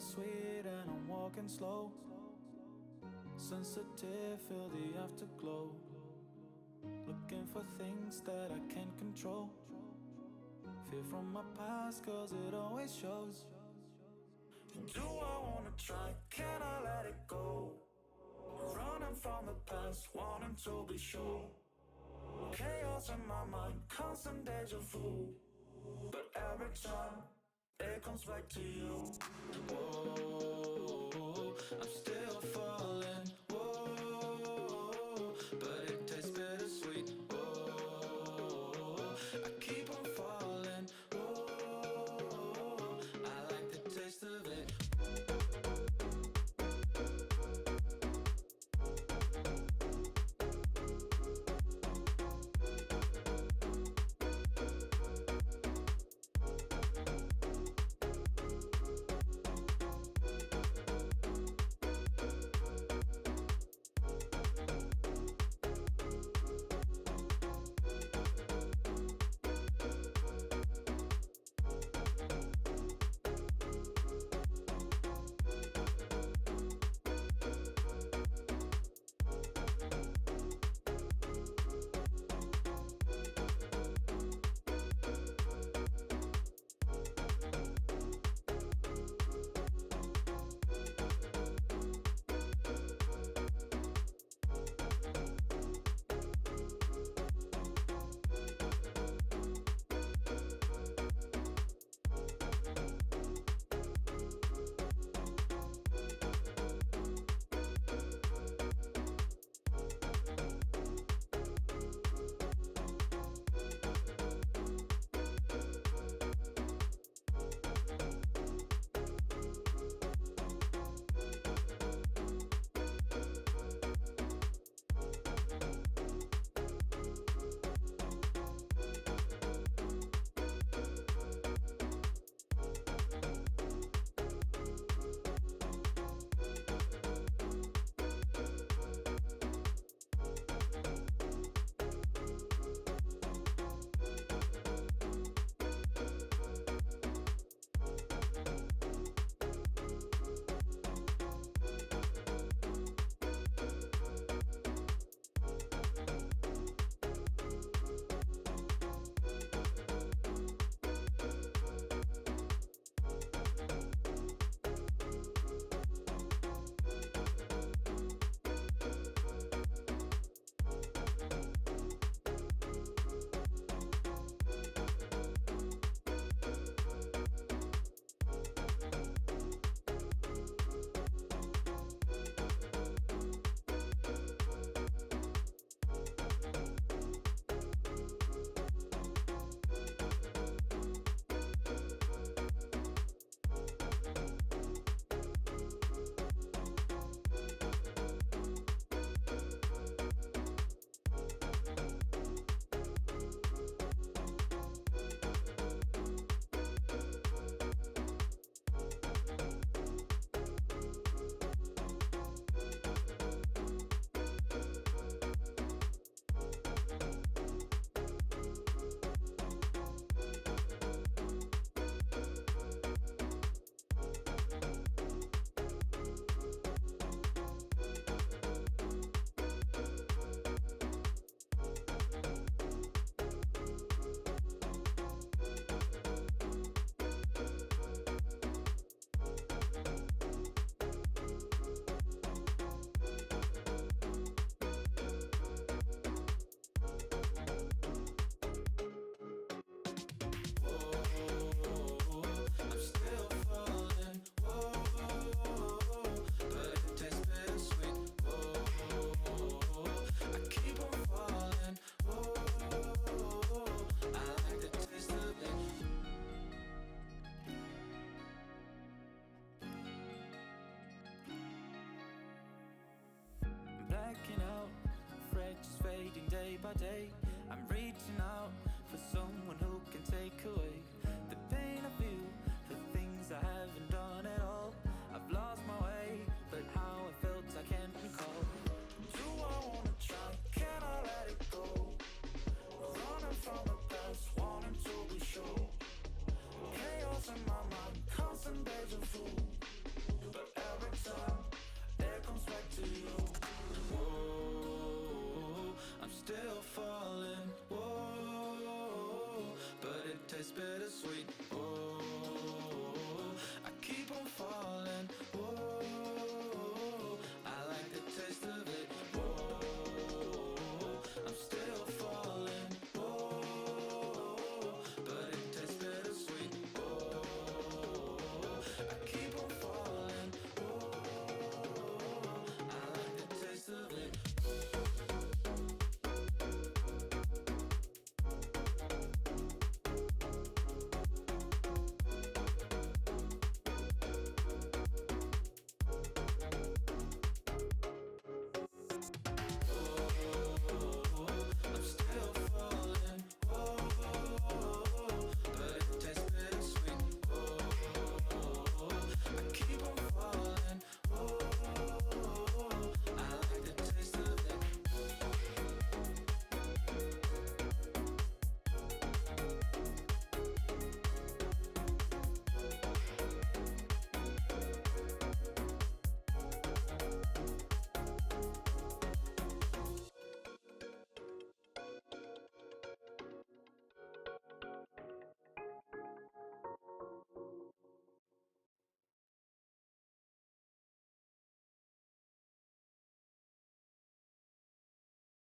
bittersweet and I'm walking slow. Sensitive, feel the afterglow. Looking for things that I can't control. Fear from my past cause it always shows. Do I wanna try? Can I let it go? Running from the past, wanting to be sure. Chaos in my mind, constant deja vu. But every time, it comes back to you. Whoa, I'm still falling. Whoa, but it tastes bittersweet. Whoa, I keep on falling. Whoa, I like the taste of it. Blacking out, afraid just fading day by day. I'm reaching out for someone who can take away the pain.